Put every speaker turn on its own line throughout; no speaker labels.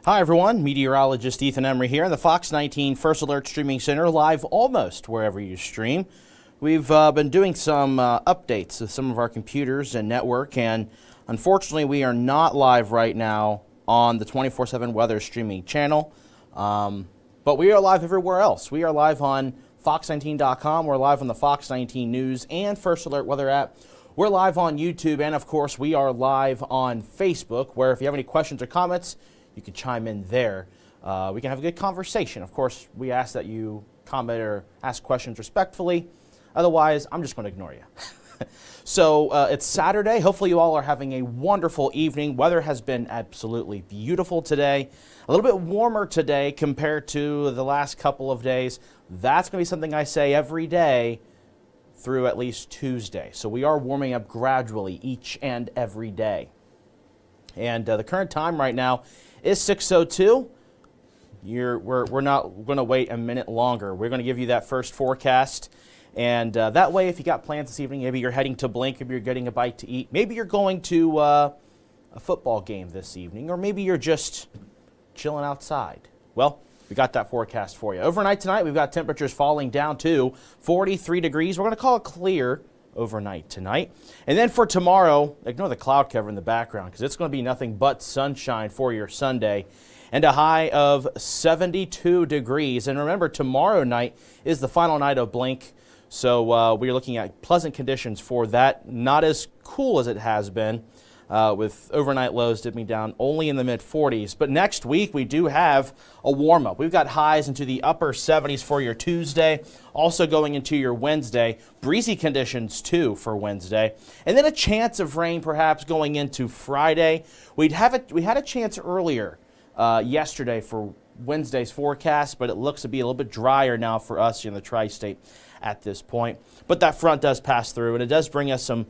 Hi everyone, Meteorologist Emery here in the Fox 19 First Alert Streaming Center, live almost wherever you stream. We've been doing some updates of some of our computers and network, and unfortunately we are not live right now on the 24/7 weather streaming channel, but we are live everywhere else. We are live on Fox19.com, we're live on the Fox 19 News and First Alert Weather app. We're live on YouTube, and of course we are live on Facebook, where if you have any questions or comments, you can chime in there. We can have a good conversation. Of course, we ask that you comment or ask questions respectfully. Otherwise, I'm just going to ignore you. So it's Saturday. Hopefully you all are having a wonderful evening. Weather has been absolutely beautiful today. A little bit warmer today compared to the last couple of days. That's going to be something I say every day through at least Tuesday. So we are warming up gradually each and every day. And the current time right now is 6:02. We're not going to wait a minute longer. We're going to give you that first forecast. And that way, if you got plans this evening, maybe you're heading to Blink, maybe you're getting a bite to eat, maybe you're going to a football game this evening, or maybe you're just chilling outside. Well, we got that forecast for you. Overnight tonight, we've got temperatures falling down to 43 degrees. We're going to call it clear overnight tonight. And then for tomorrow, ignore the cloud cover in the background because it's going to be nothing but sunshine for your Sunday, and a high of 72 degrees. And remember, tomorrow night is the final night of Blink, so we're looking at pleasant conditions for that. Not as cool as it has been, with overnight lows dipping down only in the mid-40s. But next week, we do have a warm-up. We've got highs into the upper 70s for your Tuesday, also going into your Wednesday. Breezy conditions, too, for Wednesday. And then a chance of rain perhaps going into Friday. We had a chance earlier yesterday for Wednesday's forecast, but it looks to be a little bit drier now for us in the tri-state at this point. But that front does pass through, and it does bring us some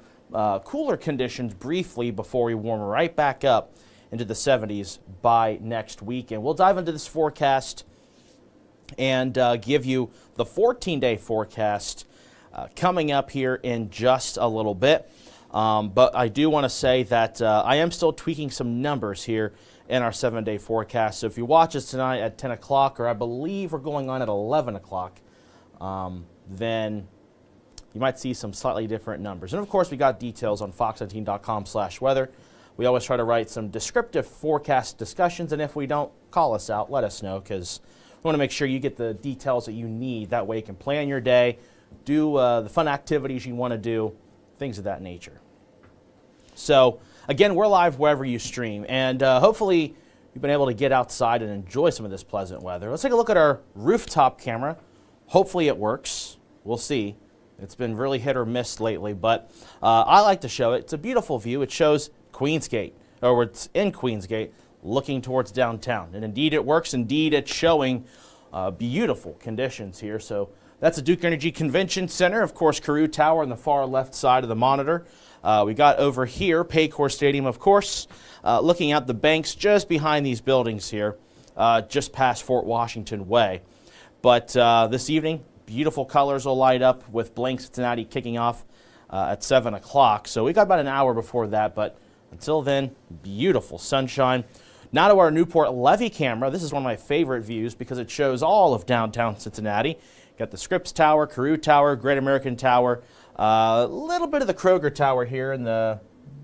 cooler conditions briefly before we warm right back up into the 70s by next week. And we'll dive into this forecast and give you the 14-day forecast coming up here in just a little bit. But I do want to say that I am still tweaking some numbers here in our 7-day forecast. So if you watch us tonight at 10 o'clock, or I believe we're going on at 11 o'clock, then you might see some slightly different numbers. And of course, we got details on fox19.com/weather. We always try to write some descriptive forecast discussions, and if we don't, call us out, let us know, because we want to make sure you get the details that you need. That way you can plan your day, do the fun activities you want to do, things of that nature. So again, we're live wherever you stream, and hopefully you've been able to get outside and enjoy some of this pleasant weather. Let's take a look at our rooftop camera. Hopefully it works. We'll see. It's been really hit or miss lately, but I like to show it. It's a beautiful view. It shows Queensgate, or it's in Queensgate, looking towards downtown. And indeed it works. Indeed it's showing beautiful conditions here. So that's the Duke Energy Convention Center. Of course, Carew Tower on the far left side of the monitor. We got over here Paycor Stadium, of course, looking out the banks just behind these buildings here, just past Fort Washington Way. But this evening, beautiful colors will light up with Blink Cincinnati kicking off at 7 o'clock. So we got about an hour before that, but until then, beautiful sunshine. Now to our Newport Levee camera. This is one of my favorite views because it shows all of downtown Cincinnati. Got the Scripps Tower, Carew Tower, Great American Tower, a little bit of the Kroger Tower here in the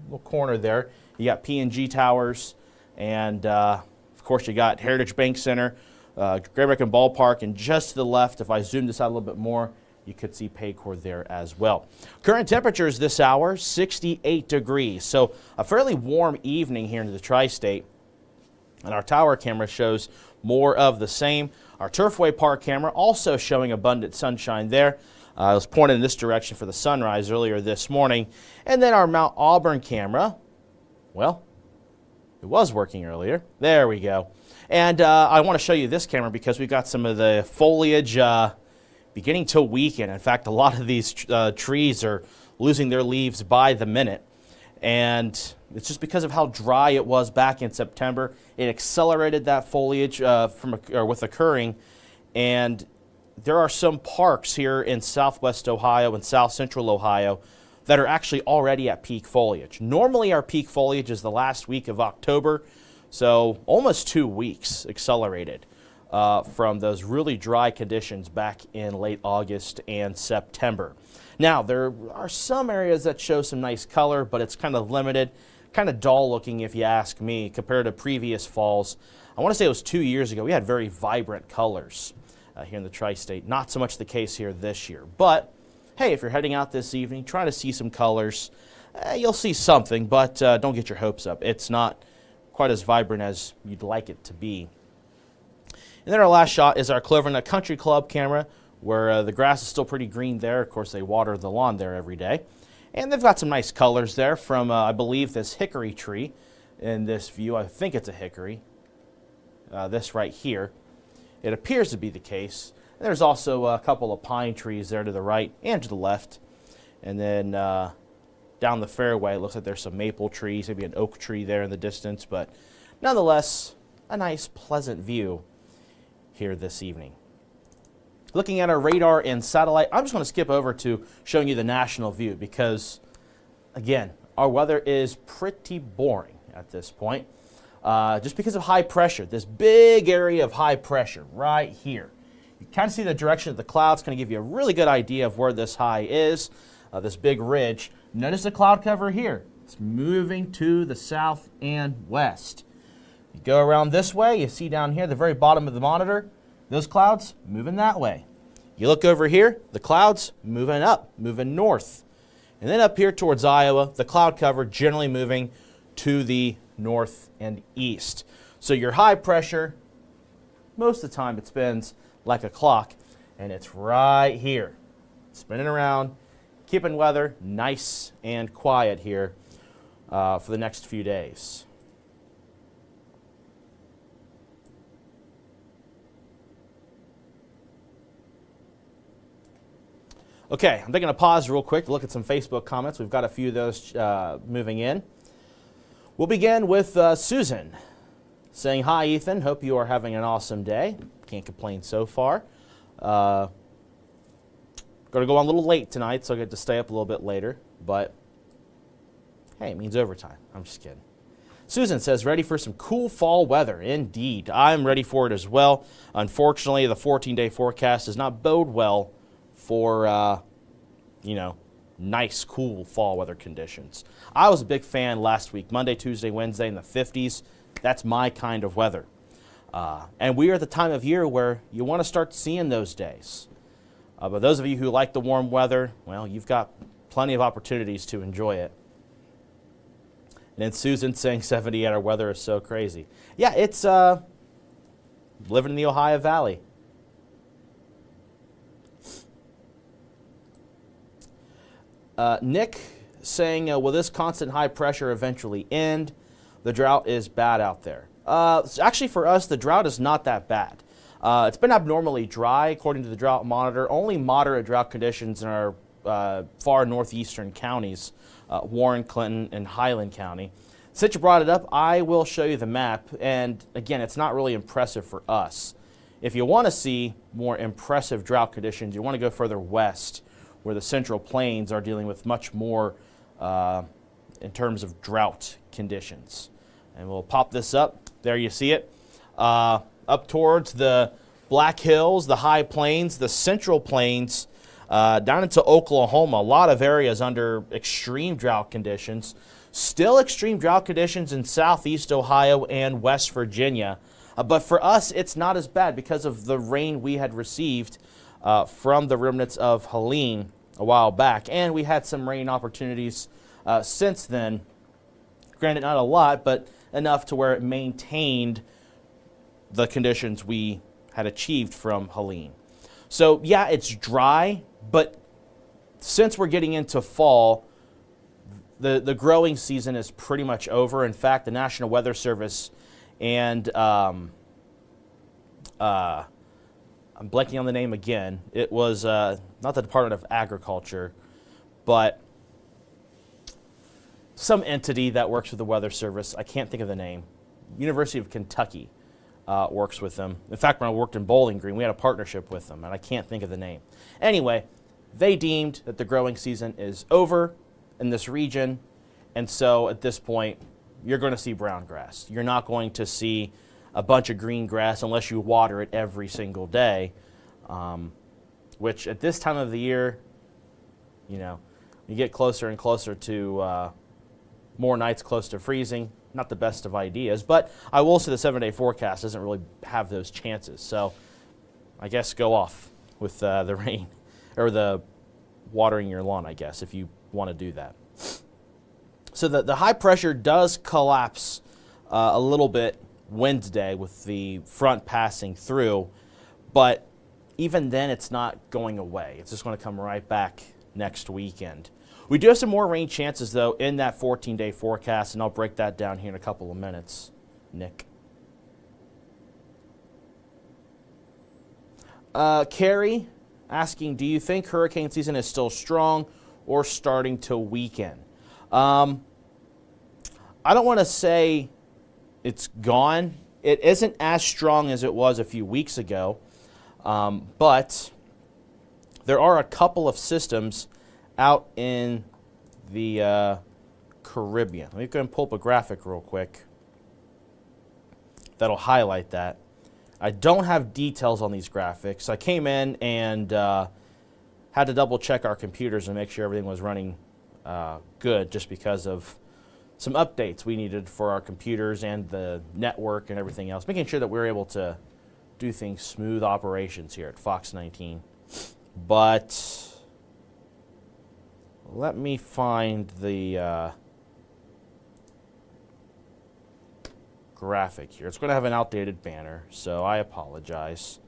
little corner there. You got P&G Towers, and of course you got Heritage Bank Center, Great American Ballpark, and just to the left, if I zoom this out a little bit more, you could see Paycor there as well. Current temperatures this hour, 68 degrees. So a fairly warm evening here in the tri-state. And our tower camera shows more of the same. Our Turfway Park camera also showing abundant sunshine there. I was pointed in this direction for the sunrise earlier this morning. And then our Mount Auburn camera, well, it was working earlier. There we go. And I want to show you this camera because we've got some of the foliage beginning to weaken. In fact, a lot of these trees are losing their leaves by the minute. And it's just because of how dry it was back in September. It accelerated that foliage with occurring. And there are some parks here in southwest Ohio and south central Ohio that are actually already at peak foliage. Normally our peak foliage is the last week of October, So almost 2 weeks accelerated from those really dry conditions back in late August and September. Now, there are some areas that show some nice color, but it's kind of limited, kind of dull looking if you ask me, compared to previous falls. I want to say it was 2 years ago. We had very vibrant colors here in the tri-state. Not so much the case here this year. But, hey, if you're heading out this evening, try to see some colors. You'll see something, but don't get your hopes up. It's not quite as vibrant as you'd like it to be. And then our last shot is our Clovernut Country Club camera, where the grass is still pretty green there. Of course, they water the lawn there every day. And they've got some nice colors there from, I believe, this hickory tree in this view. I think it's a hickory. This right here. It appears to be the case. And there's also a couple of pine trees there to the right and to the left. And then down the fairway, it looks like there's some maple trees, maybe an oak tree there in the distance. But nonetheless, a nice, pleasant view here this evening. Looking at our radar and satellite, I'm just going to skip over to showing you the national view because, again, our weather is pretty boring at this point. Just because of high pressure, this big area of high pressure right here. You kind of see the direction of the clouds, kind of give you a really good idea of where this high is, this big ridge. Notice the cloud cover here. It's moving to the south and west. You go around this way, you see down here, the very bottom of the monitor, those clouds moving that way. You look over here, the clouds moving up, moving north. And then up here towards Iowa, the cloud cover generally moving to the north and east. So your high pressure, most of the time it spins like a clock, and it's right here, spinning around, keeping weather nice and quiet here for the next few days. Okay, I'm taking a pause real quick to look at some Facebook comments. We've got a few of those moving in. We'll begin with Susan saying, "Hi, Ethan. Hope you are having an awesome day. Can't complain so far. Going to go on a little late tonight, so I get to stay up a little bit later. But, hey, it means overtime. I'm just kidding." Susan says, "Ready for some cool fall weather." Indeed. I'm ready for it as well. Unfortunately, the 14-day forecast does not bode well for, nice, cool fall weather conditions. I was a big fan last week, Monday, Tuesday, Wednesday in the 50s. That's my kind of weather. And we are at the time of year where you want to start seeing those days. But those of you who like the warm weather, well, you've got plenty of opportunities to enjoy it. And then Susan saying 70 at our weather is so crazy. Yeah, it's living in the Ohio Valley. Nick saying, will this constant high pressure eventually end? The drought is bad out there. Actually, for us, the drought is not that bad. It's been abnormally dry, according to the drought monitor. Only moderate drought conditions in our far northeastern counties, Warren, Clinton, and Highland County. Since you brought it up, I will show you the map. And again, it's not really impressive for us. If you want to see more impressive drought conditions, you want to go further west, where the Central Plains are dealing with much more in terms of drought conditions. And we'll pop this up. There you see it. Up towards the Black Hills, the High Plains, the Central Plains, down into Oklahoma. A lot of areas under extreme drought conditions. Still extreme drought conditions in southeast Ohio and West Virginia. But for us, it's not as bad because of the rain we had received from the remnants of Helene a while back. And we had some rain opportunities since then. Granted, not a lot, but enough to where it maintained the conditions we had achieved from Helene. So, yeah, it's dry, but since we're getting into fall, the growing season is pretty much over. In fact, the National Weather Service and I'm blanking on the name again. It was not the Department of Agriculture, but some entity that works with the Weather Service. I can't think of the name. University of Kentucky works with them. In fact, when I worked in Bowling Green, we had a partnership with them, and I can't think of the name. Anyway, they deemed that the growing season is over in this region, and so at this point, you're going to see brown grass. You're not going to see a bunch of green grass unless you water it every single day, which at this time of the year, you know, you get closer and closer to more nights close to freezing. Not the best of ideas, but I will say the 7-day forecast doesn't really have those chances. So I guess go off with the rain or the watering your lawn, I guess, if you want to do that. So the high pressure does collapse a little bit Wednesday with the front passing through, but even then it's not going away. It's just going to come right back next weekend. We do have some more rain chances, though, in that 14-day forecast, and I'll break that down here in a couple of minutes. Nick. Carrie asking, do you think hurricane season is still strong or starting to weaken? I don't want to say it's gone. It isn't as strong as it was a few weeks ago, but there are a couple of systems out in the Caribbean. Let me go and pull up a graphic real quick that'll highlight that. I don't have details on these graphics. I came in and had to double check our computers and make sure everything was running good, just because of some updates we needed for our computers and the network and everything else, making sure that we're able to do things smooth operations here at Fox 19. But let me find the graphic here. It's going to have an outdated banner, so I apologize.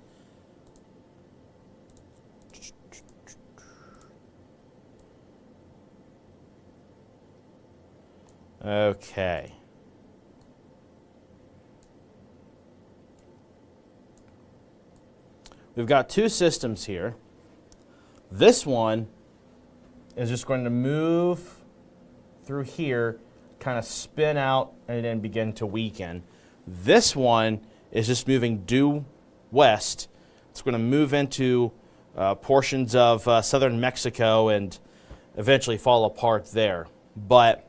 Okay. We've got two systems here. This one is just going to move through here, kind of spin out, and then begin to weaken. This one is just moving due west. It's going to move into portions of southern Mexico and eventually fall apart there. But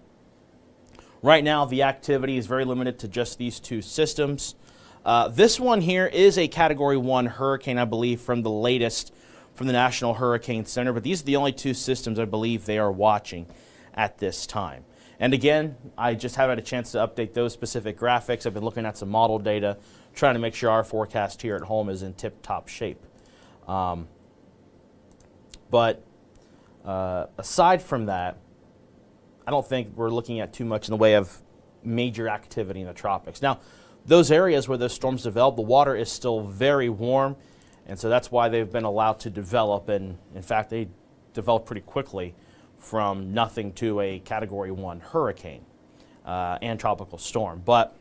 right now, the activity is very limited to just these two systems. This one here is a Category 1 hurricane, I believe, from the latest from the National Hurricane Center, but these are the only two systems I believe they are watching at this time. And again, I just haven't had a chance to update those specific graphics. I've been looking at some model data, trying to make sure our forecast here at home is in tip-top shape. But aside from that, I don't think we're looking at too much in the way of major activity in the tropics. Now, those areas where those storms develop, the water is still very warm, and so that's why they've been allowed to develop. And in fact, they developed pretty quickly from nothing to a Category 1 hurricane and tropical storm. But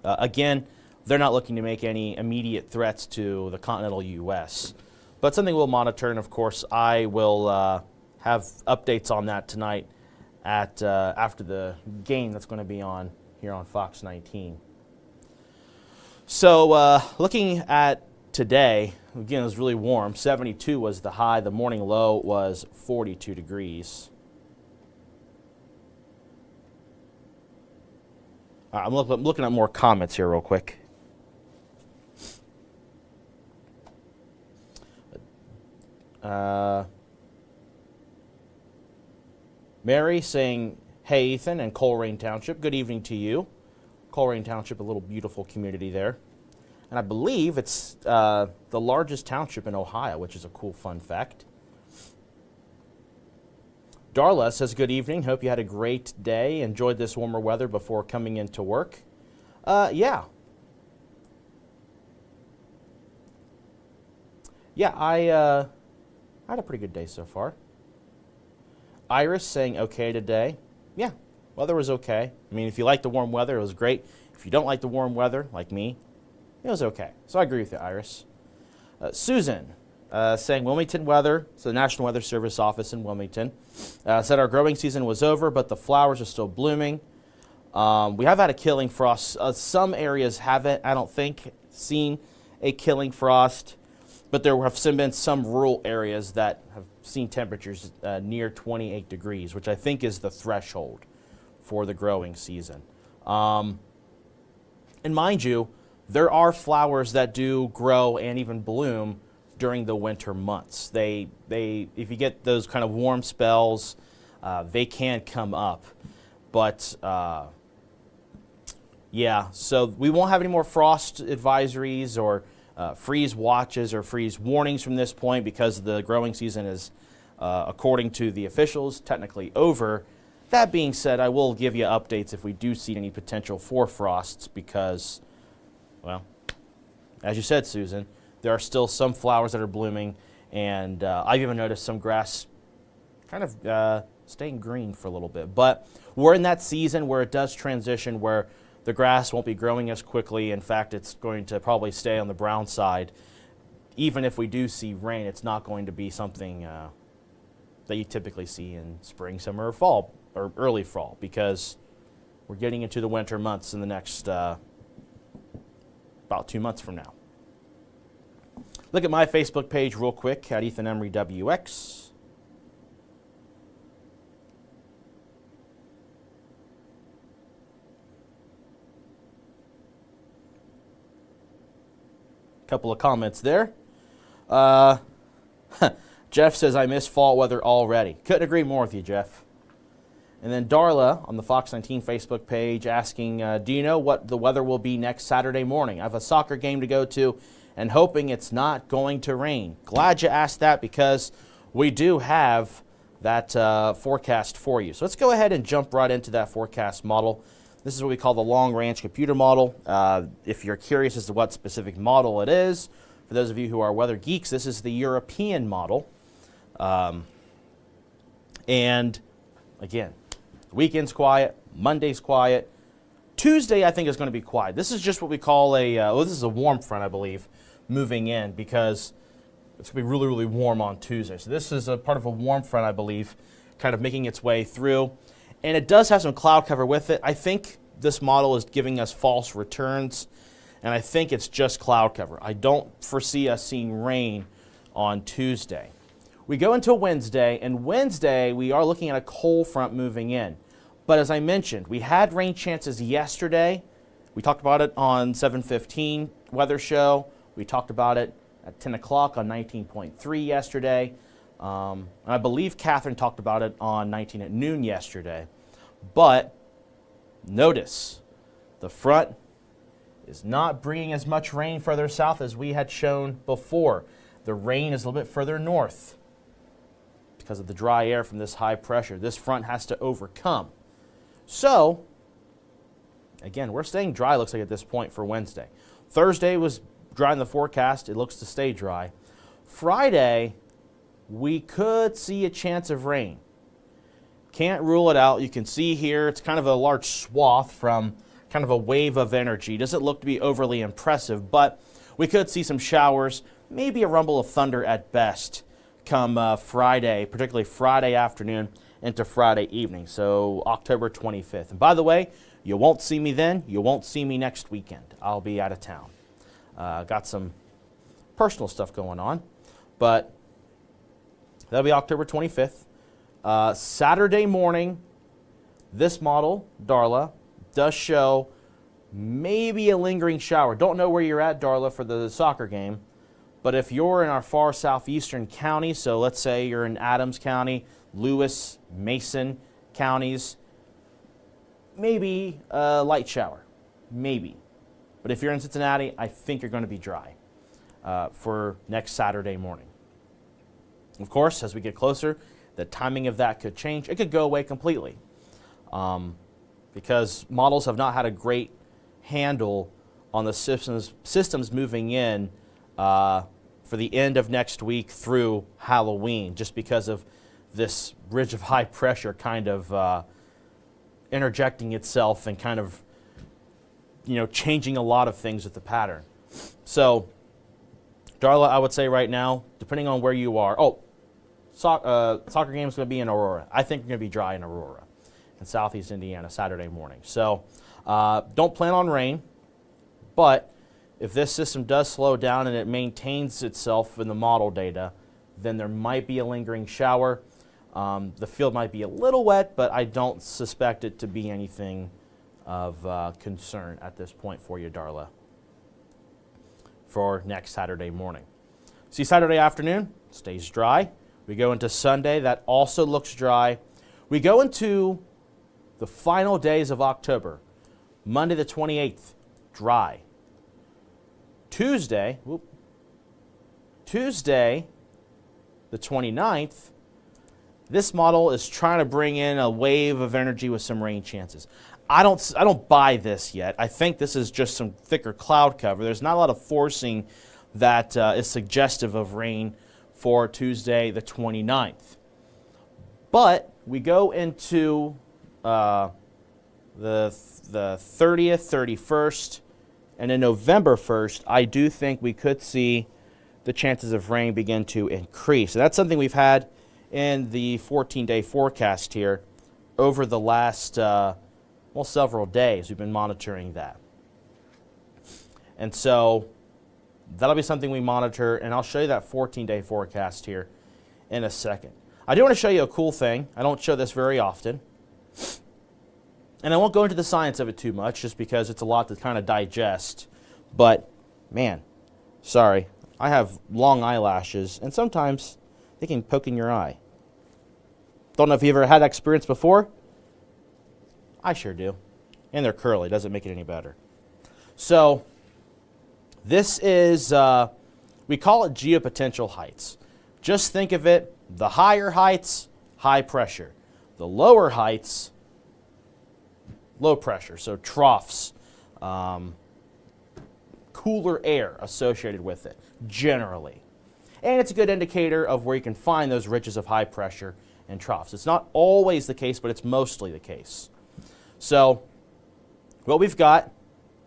again, they're not looking to make any immediate threats to the continental U.S. But something we'll monitor, and of course, I will have updates on that tonight at after the game that's going to be on here on Fox 19. So looking at today, again, it was really warm. 72 was the high. The morning low was 42 degrees. I'm looking at more comments here real quick. Mary saying, hey, Ethan and Coleraine Township, good evening to you. Coleraine Township, a little beautiful community there. And I believe it's the largest township in Ohio, which is a cool fun fact. Darla says, good evening. Hope you had a great day. Enjoyed this warmer weather before coming into work. Yeah. Yeah, I had a pretty good day so far. Iris saying okay today. Yeah, weather was okay. I mean, if you like the warm weather, it was great. If you don't like the warm weather, like me, it was okay. So I agree with you, Iris. Susan saying Wilmington weather, so the National Weather Service office in Wilmington, said our growing season was over, but the flowers are still blooming. We have had a killing frost. Some areas haven't, I don't think, seen a killing frost, but there have been some rural areas that have seen temperatures near 28 degrees, which I think is the threshold for the growing season. And mind you, there are flowers that do grow and even bloom during the winter months. If you get those kind of warm spells, they can come up. But yeah, so we won't have any more frost advisories or freeze watches or freeze warnings from this point because the growing season is, according to the officials, technically over. That being said, I will give you updates if we do see any potential for frosts because, well, as you said, Susan, there are still some flowers that are blooming, and I've even noticed some grass kind of staying green for a little bit. But we're in that season where it does transition, where the grass won't be growing as quickly. In fact, it's going to probably stay on the brown side. Even if we do see rain, it's not going to be something that you typically see in spring, summer, or fall, or early fall, because we're getting into the winter months in the next about 2 months from now. Look at my Facebook page real quick at Ethan Emery WX. Couple of comments there. Jeff says, I miss fall weather already. Couldn't agree more with you, Jeff. And then Darla on the Fox 19 Facebook page asking, do you know what the weather will be next Saturday morning? I have a soccer game to go to and hoping it's not going to rain. Glad you asked that because we do have that forecast for you. So let's go ahead and jump right into that forecast model. This is what we call the long-range computer model. If you're curious as to what specific model it is, for those of you who are weather geeks, this is the European model. And again, weekend's quiet, Monday's quiet. Tuesday, I think, is going to be quiet. This is just what we call this is a warm front, I believe, moving in because it's going to be really, really warm on Tuesday. So this is a part of a warm front, I believe, kind of making its way through. And it does have some cloud cover with it. I think this model is giving us false returns, and I think it's just cloud cover. I don't foresee us seeing rain on Tuesday. We go into Wednesday, and Wednesday we are looking at a cold front moving in. But as I mentioned, we had rain chances yesterday. We talked about it on 7:15 weather show. We talked about it at 10 o'clock on 19.3 yesterday. And I believe Catherine talked about it on 19 at noon yesterday. But notice, the front is not bringing as much rain further south as we had shown before. The rain is a little bit further north because of the dry air from this high pressure. This front has to overcome. So, again, we're staying dry, looks like, at this point for Wednesday. Thursday was dry in the forecast. It looks to stay dry. Friday, we could see a chance of rain. Can't rule it out. You can see here it's kind of a large swath from kind of a wave of energy. Doesn't look to be overly impressive, but we could see some showers, maybe a rumble of thunder at best come Friday, particularly Friday afternoon into Friday evening, so October 25th. And by the way, you won't see me then. You won't see me next weekend. I'll be out of town. Got some personal stuff going on, but that'll be October 25th. Saturday morning, this model, Darla, does show maybe a lingering shower. Don't know where you're at, Darla, for the soccer game, but if you're in our far southeastern county, so let's say you're in Adams County, Lewis, Mason counties, maybe a light shower, maybe. But if you're in Cincinnati, I think you're going to be dry for next Saturday morning. Of course, as we get closer, the timing of that could change. It could go away completely because models have not had a great handle on the systems moving in for the end of next week through Halloween, just because of this ridge of high pressure kind of interjecting itself and kind of, changing a lot of things with the pattern. So, Darla, I would say right now, depending on where you are, soccer game is going to be in Aurora. I think we're going to be dry in Aurora in southeast Indiana Saturday morning. So, don't plan on rain, but if this system does slow down and it maintains itself in the model data, then there might be a lingering shower. The field might be a little wet, but I don't suspect it to be anything of concern at this point for you, Darla, for next Saturday morning. See, Saturday afternoon, stays dry. We go into Sunday, that also looks dry. We go into the final days of October. Monday the 28th, dry. Tuesday the 29th, this model is trying to bring in a wave of energy with some rain chances. I don't buy this yet. I think this is just some thicker cloud cover. There's not a lot of forcing that is suggestive of rain for Tuesday the 29th. But we go into the 30th, 31st, and then November 1st, I do think we could see the chances of rain begin to increase. And that's something we've had in the 14-day forecast here over the last, several days. We've been monitoring that. And so that'll be something we monitor, and I'll show you that 14-day forecast here in a second. I do want to show you a cool thing. I don't show this very often. And I won't go into the science of it too much just because it's a lot to kind of digest. But, man, sorry. I have long eyelashes, and sometimes they can poke in your eye. Don't know if you've ever had that experience before. I sure do. And they're curly. Doesn't make it any better. So, this is, we call it geopotential heights. Just think of it, the higher heights, high pressure. The lower heights, low pressure, so troughs, cooler air associated with it, generally. And it's a good indicator of where you can find those ridges of high pressure and troughs. It's not always the case, but it's mostly the case. So what we've got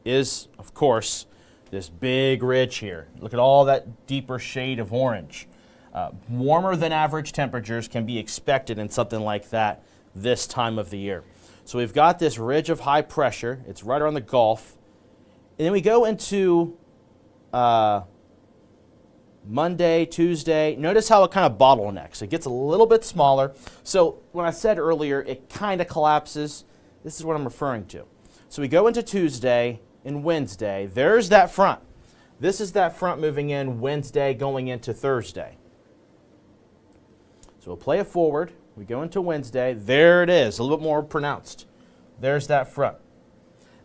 is, of course, this big ridge here. Look at all that deeper shade of orange. Warmer than average temperatures can be expected in something like that this time of the year. So we've got this ridge of high pressure. It's right around the Gulf. And then we go into Monday, Tuesday. Notice how it kind of bottlenecks. It gets a little bit smaller. So when I said earlier, it kind of collapses. This is what I'm referring to. So we go into Tuesday and Wednesday. There's that front. This is that front moving in Wednesday going into Thursday. So we'll play it forward. We go into Wednesday. There it is, a little bit more pronounced. There's that front.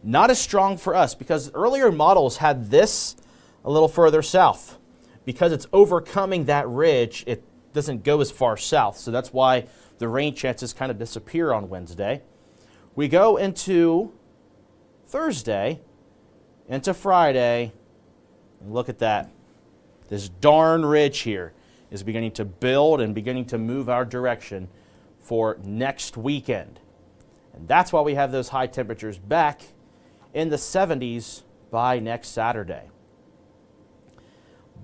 Not as strong for us because earlier models had this a little further south. Because it's overcoming that ridge, it doesn't go as far south. So that's why the rain chances kind of disappear on Wednesday. We go into Thursday, into Friday, and look at that. This darn ridge here is beginning to build and beginning to move our direction for next weekend. And that's why we have those high temperatures back in the 70s by next Saturday.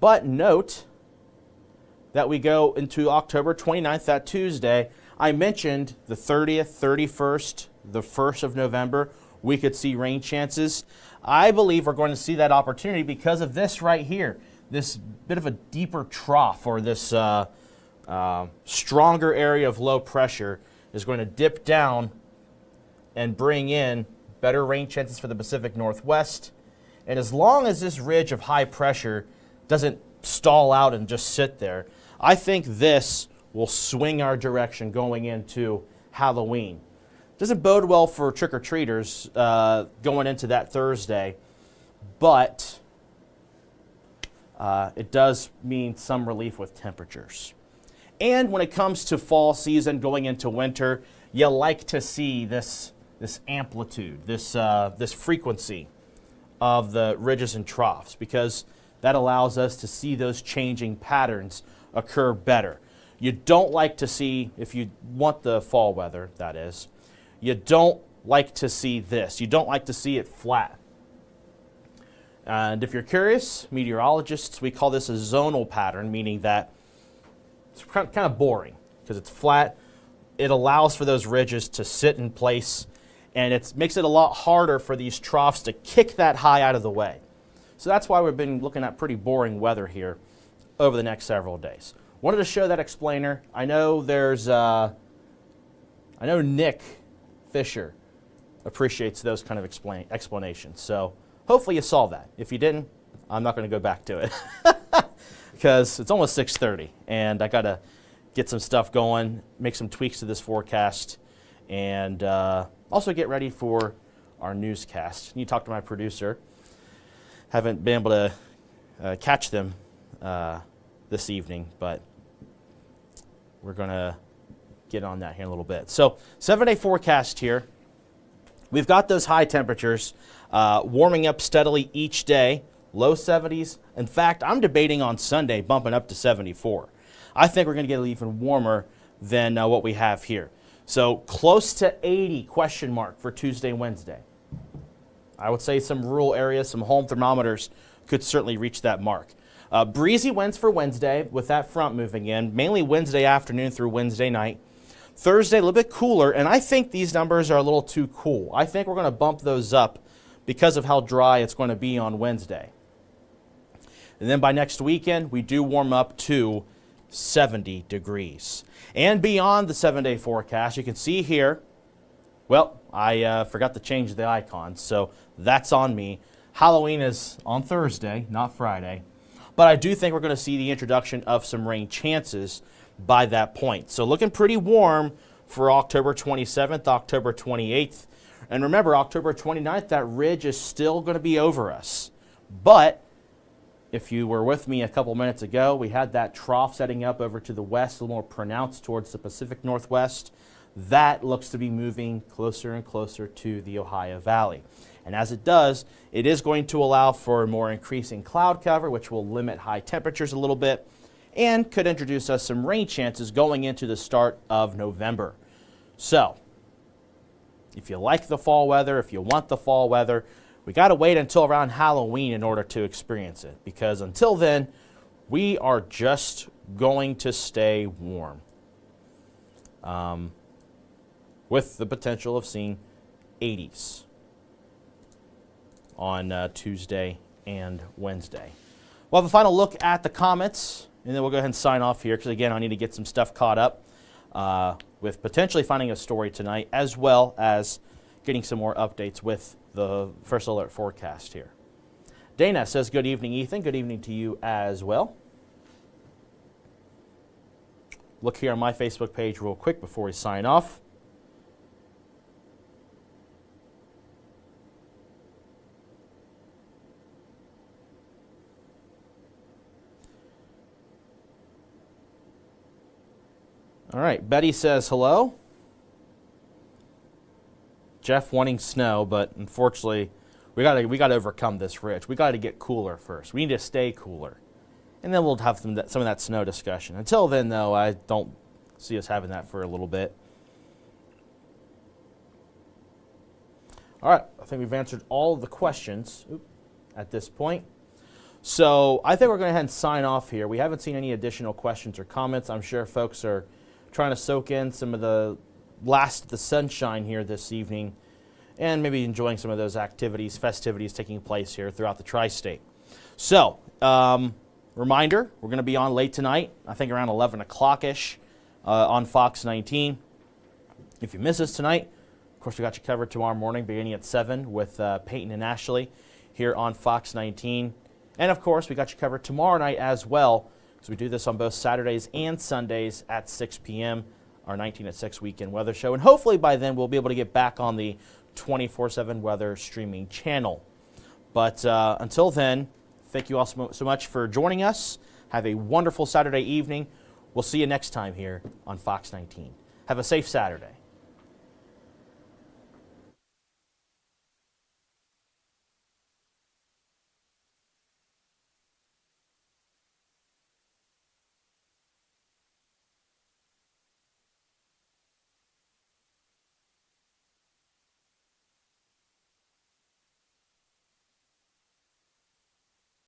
But note that we go into October 29th, that Tuesday. I mentioned the 30th, 31st, the 1st of November, we could see rain chances. I believe we're going to see that opportunity because of this right here, this bit of a deeper trough or this stronger area of low pressure is going to dip down and bring in better rain chances for the Pacific Northwest. And as long as this ridge of high pressure doesn't stall out and just sit there, I think this will swing our direction going into Halloween. Doesn't bode well for trick-or-treaters going into that Thursday, but it does mean some relief with temperatures. And when it comes to fall season going into winter, you like to see this amplitude, this frequency of the ridges and troughs, because that allows us to see those changing patterns occur better. You don't like to see, if you want the fall weather, that is, you don't like to see this. You don't like to see it flat. And if you're curious, meteorologists, we call this a zonal pattern, meaning that it's kind of boring because it's flat. It allows for those ridges to sit in place, and it makes it a lot harder for these troughs to kick that high out of the way. So that's why we've been looking at pretty boring weather here over the next several days. wanted to show that explainer. I know there's, I know Nick Fisher appreciates those kind of explanations. So hopefully you saw that. If you didn't, I'm not going to go back to it because it's almost 6:30 and I got to get some stuff going, make some tweaks to this forecast, and also get ready for our newscast. You talk to my producer. Haven't been able to catch them this evening, but we're going to get on that here in a little bit. So 7-day forecast here. We've got those high temperatures warming up steadily each day, low 70s. In fact, I'm debating on Sunday bumping up to 74. I think we're going to get even warmer than what we have here. So close to 80 question mark for Tuesday and Wednesday. I would say some rural areas, some home thermometers could certainly reach that mark. Breezy winds for Wednesday with that front moving in, mainly Wednesday afternoon through Wednesday night. Thursday, a little bit cooler, and I think these numbers are a little too cool. I think we're going to bump those up because of how dry it's going to be on Wednesday. And then by next weekend, we do warm up to 70 degrees. And beyond the 7-day forecast, you can see here, well, I forgot to change the icons, so that's on me. Halloween is on Thursday, not Friday. But I do think we're going to see the introduction of some rain chances by that point. So looking pretty warm for October 27th, October 28th. And remember, October 29th, that ridge is still going to be over us. But if you were with me a couple minutes ago, we had that trough setting up over to the west, a little more pronounced towards the Pacific Northwest. That looks to be moving closer and closer to the Ohio Valley. And as it does, it is going to allow for more increasing cloud cover, which will limit high temperatures a little bit and could introduce us some rain chances going into the start of November. So, if you like the fall weather, if you want the fall weather, we got to wait until around Halloween in order to experience it, because until then, we are just going to stay warm. With the potential of seeing 80s on Tuesday and Wednesday. We'll have a final look at the comments, and then we'll go ahead and sign off here, because again, I need to get some stuff caught up with potentially finding a story tonight, as well as getting some more updates with the first alert forecast here. Dana says, good evening, Ethan. Good evening to you as well. Look here on my Facebook page real quick before we sign off. All right, Betty says hello. Jeff wanting snow, but unfortunately, we got to overcome this ridge. We got to get cooler first. We need to stay cooler, and then we'll have some of that snow discussion. Until then, though, I don't see us having that for a little bit. All right, I think we've answered all of the questions at this point. So I think we're going to go ahead and sign off here. We haven't seen any additional questions or comments. I'm sure folks are trying to soak in some of the last of the sunshine here this evening and maybe enjoying some of those activities, festivities taking place here throughout the tri-state. So, reminder, we're going to be on late tonight, I think around 11 o'clock-ish on Fox 19. If you miss us tonight, of course, we got you covered tomorrow morning beginning at 7 with Peyton and Ashley here on Fox 19. And, of course, we got you covered tomorrow night as well, because we do this on both Saturdays and Sundays at 6 p.m., our 19atSIX weekend weather show. And hopefully by then we'll be able to get back on the 24/7 weather streaming channel. But until then, thank you all so much for joining us. Have a wonderful Saturday evening. We'll see you next time here on Fox 19. Have a safe Saturday.